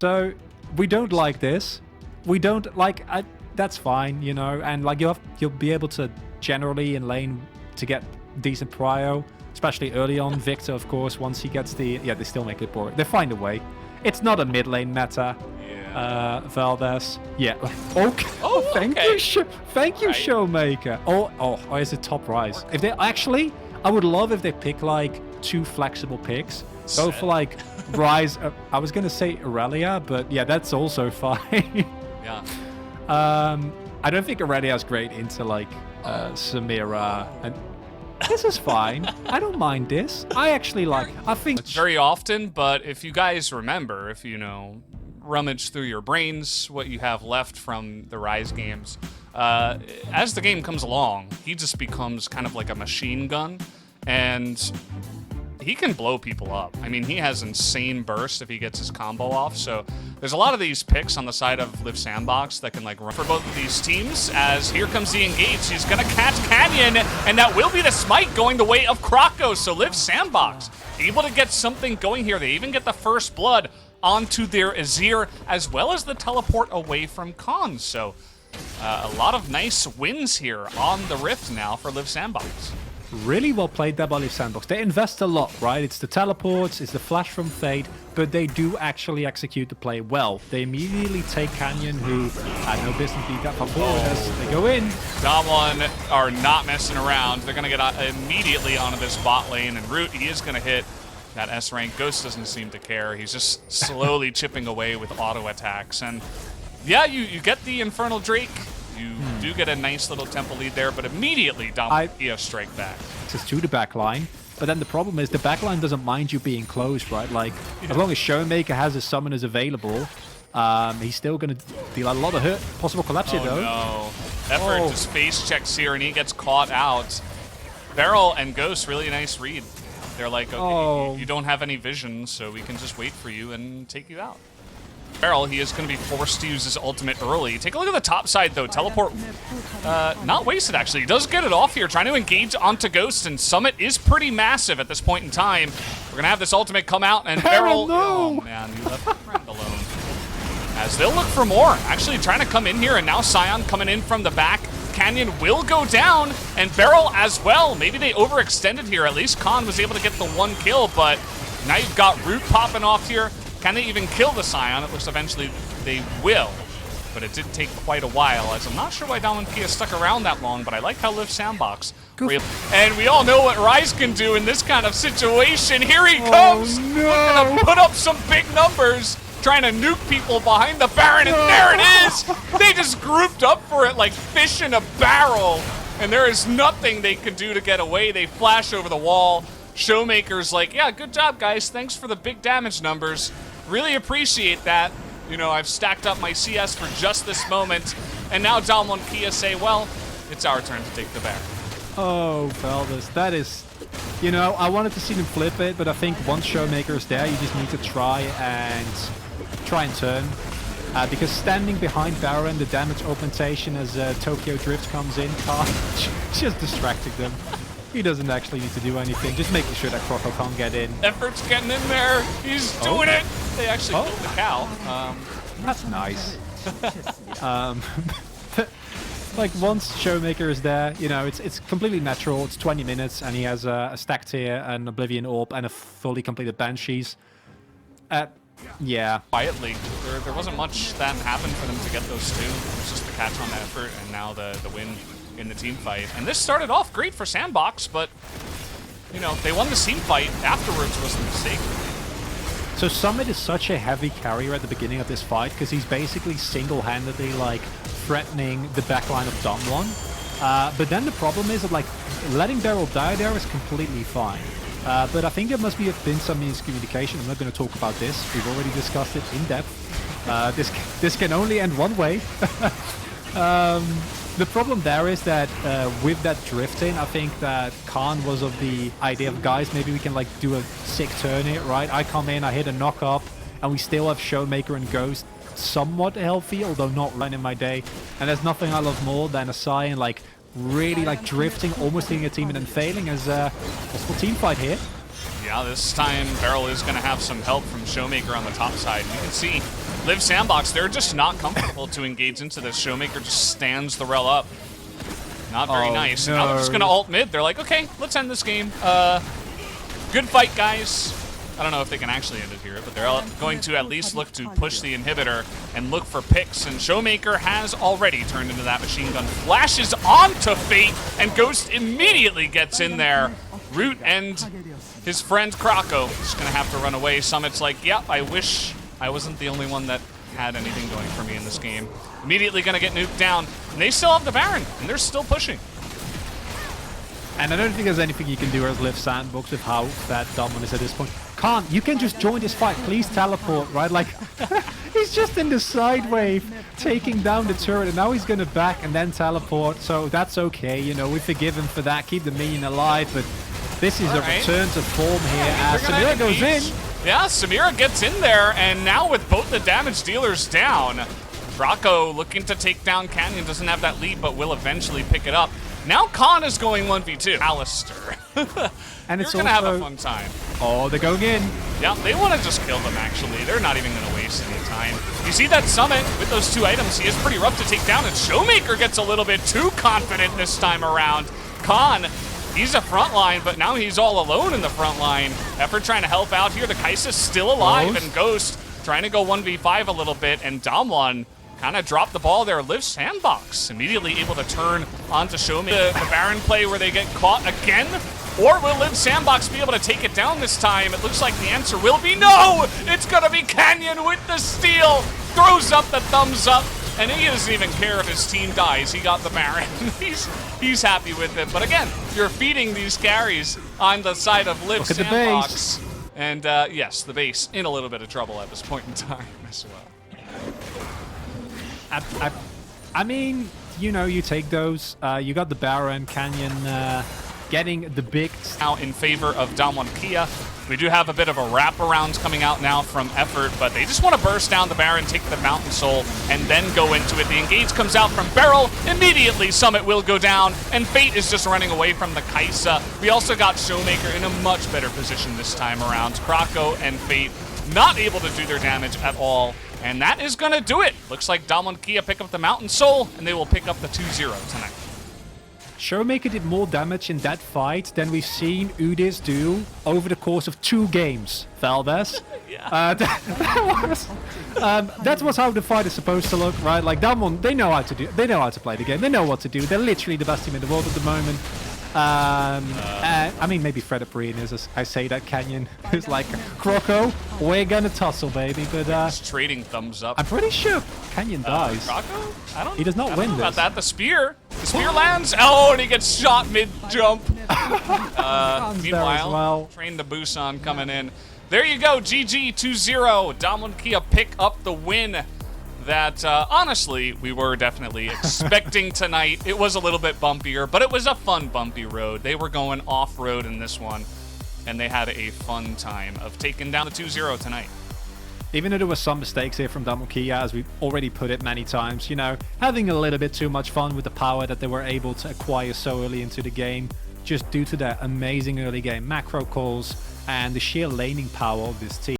So we don't like this. We don't like. That's fine, you know. And like you'll be able to generally in lane to get decent prio, especially early on. Victor, of course, once he gets the they still make it boring. They find a way. It's not a mid lane meta. Valdez. Yeah. Okay. Oh, thank okay. you. Thank you, Right. ShowMaker. Oh, is it top rise? If they actually, I would love if they pick like 2 flexible picks. Go for like rise. I was gonna say Aurelia, but yeah, that's also fine. Yeah. I don't think Aurelia's great into like Samira, and this is fine. I don't mind this. I actually like. I think Very often, but if you guys remember, if you know, rummage through your brains what you have left from the Rise games, as the game comes along, he just becomes kind of like a machine gun, and he can blow people up. I mean, he has insane burst if he gets his combo off, so there's a lot of these picks on the side of Liv Sandbox that can like run for both of these teams, as here comes the engage. He's gonna catch Canyon, and that will be the smite going the way of Kroko, so Liv Sandbox able to get something going here. They even get the first blood onto their Azir, as well as the teleport away from Khan, so a lot of nice wins here on the Rift now for Liv Sandbox. really well played there by Liv Sandbox. They invest a lot, right? It's the teleports, it's the flash from Fade, but they do actually execute the play well. They immediately take Canyon, who had no business being that far forward as they go in. Damwon are not messing around. They're going to get immediately onto this bot lane, and Root, he is going to hit that S rank. Ghost doesn't seem to care. He's just slowly chipping away with auto attacks. And yeah, you get the Infernal Drake. You do get a nice little temple lead there, but immediately Damwon strike back. It's to the back line. But then the problem is the backline doesn't mind you being close, right? Like, as long as ShowMaker has his summoners available, he's still going to deal a lot of hurt. Possible collapse here, though. No. Effort just face checks here, and he gets caught out. Beryl and Ghost, really nice read. They're like, okay, you don't have any vision, so we can just wait for you and take you out. Beryl, he is going to be forced to use his ultimate early. Take a look at the top side, though. Teleport, not wasted, actually. He does get it off here, trying to engage onto Ghost, and Summit is pretty massive at this point in time. We're going to have this ultimate come out, and Beryl... No. Oh, man, you left your friend alone. As they'll look for more. Actually trying to come in here, and now Sion coming in from the back. Canyon will go down, and Beryl as well. Maybe they overextended here. At least Khan was able to get the one kill, but now you've got Root popping off here. Can they even kill the Sion? It looks eventually they will, but it did take quite a while, as I'm not sure why Damwon Kia stuck around that long, but I like how Liv Sandbox. And we all know what Rise can do in this kind of situation. Here he comes! Oh, no. Looking to put up some big numbers, trying to nuke people behind the Baron, and there it is! They just grouped up for it like fish in a barrel, and there is nothing they can do to get away. They flash over the wall. ShowMaker's like, yeah, good job, guys. Thanks for the big damage numbers. Really appreciate that. You know, I've stacked up my CS for just this moment. And now Damwon Kia say, well, it's our turn to take the Baron. Oh, Valdez, that is... You know, I wanted to see them flip it, but I think once ShowMaker is there, you just need to try and turn. Because standing behind Baron, the damage augmentation as Tokyo Drift comes in, just distracting them. He doesn't actually need to do anything, just making sure that Kroko can't get in. Effort's getting in there. He's doing it. They actually killed the cow. That's nice. Like, once ShowMaker is there, you know, it's completely natural. It's 20 minutes, and he has a stacked here, an Oblivion Orb, and a fully completed Banshees. Yeah. Quietly, there wasn't much that happened for them to get those two. It was just the catch on the effort, and now the win in the team fight. And this started off great for Sandbox, but, you know, they won the team fight. Afterwards was the mistake. So Summit is such a heavy carrier at the beginning of this fight, because he's basically single-handedly, like, threatening the backline of Damwon. But then the problem is that, like, letting Beryl die there is completely fine. But I think there must have been some miscommunication. I'm not going to talk about this. We've already discussed it in depth. This can only end one way. The problem there is that with that drifting, I think that Khan was of the idea of, guys, maybe we can like do a sick turn here, right? I come in, I hit a knock up, and we still have ShowMaker and Ghost somewhat healthy, although not right in my day. And there's nothing I love more than a Sion like really like drifting, almost hitting a team and then failing as a possible team fight here. Yeah, this time Barrel is going to have some help from ShowMaker on the top side. You can see Liv Sandbox, they're just not comfortable to engage into this. ShowMaker just stands the rel up. Not very nice. No. Now they're just going to ult mid. They're like, okay, let's end this game. Good fight, guys. I don't know if they can actually end it here, but they're going to at least look to push the inhibitor and look for picks. And ShowMaker has already turned into that machine gun. Flashes onto Fate, and Ghost immediately gets in there. Root and his friend Croco is going to have to run away. Summit's like, yep, I wish I wasn't the only one that had anything going for me in this game. Immediately going to get nuked down. And they still have the Baron, and they're still pushing. And I don't think there's anything you can do as Liv Sandbox with how that Domon is at this point. Can't. You can just join this fight. Please teleport, right? Like, he's just in the side wave, taking down the turret, and now he's going to back and then teleport. So that's okay. You know, we forgive him for that. Keep the minion alive. But this is a return to form here as Samira goes in. Yeah, Samira gets in there, and now with both the damage dealers down, Draco looking to take down Canyon. Doesn't have that lead, but will eventually pick it up. Now Khan is going 1v2. Alistair. And it's going to have a fun time. Oh, they're going in. Yeah, they want to just kill them, actually. They're not even going to waste any time. You see that Summit with those two items. He is pretty rough to take down, and ShowMaker gets a little bit too confident this time around. Khan, he's a front line, but now he's all alone in the front line. Effort trying to help out here. The Kai'Sa's still alive, and Ghost trying to go 1v5 a little bit, and Damwon kind of dropped the ball there. Liv Sandbox immediately able to turn onto ShowMaker. The Baron play where they get caught again? Or will Liv Sandbox be able to take it down this time? It looks like the answer will be no! It's going to be Canyon with the steal! Throws up the thumbs up, and he doesn't even care if his team dies. He got the Baron. He's happy with it. But again, you're feeding these carries on the side of Liv Sandbox. And yes, the base in a little bit of trouble at this point in time as well. I mean, you know, you take those. You got the Baron, Canyon getting the big... Now in favor of Damwon Kia. We do have a bit of a wraparound coming out now from Effort, but they just want to burst down the Baron, take the Mountain Soul, and then go into it. The engage comes out from Beryl. Immediately, Summit will go down, and Fate is just running away from the Kai'Sa. We also got ShowMaker in a much better position this time around. Croco and Fate not able to do their damage at all. And that is going to do it. Looks like Damwon Kia pick up the Mountain Soul, and they will pick up the 2-0 tonight. ShowMaker did more damage in that fight than we've seen Udis do over the course of 2 games, Valdez. Yeah. That was how the fight is supposed to look, right? Like Damwon, they know how to do. They know how to play the game. They know what to do. They're literally the best team in the world at the moment. I mean, maybe Fred Braon is, as I say that. Canyon is like, Croco, we're gonna tussle, baby. But just trading thumbs up. I'm pretty sure Canyon dies. Croco? I don't. He does not win know this. About that, the spear lands. Oh, and he gets shot mid-jump. Meanwhile, Train to Busan coming in. There you go, GG 2-0. Damwon Kia pick up the win that, honestly, we were definitely expecting tonight. It was a little bit bumpier, but it was a fun bumpy road. They were going off-road in this one, and they had a fun time of taking down the 2-0 tonight. Even though there were some mistakes here from Damwon Kia, as we've already put it many times, you know, having a little bit too much fun with the power that they were able to acquire so early into the game, just due to their amazing early game macro calls and the sheer laning power of this team.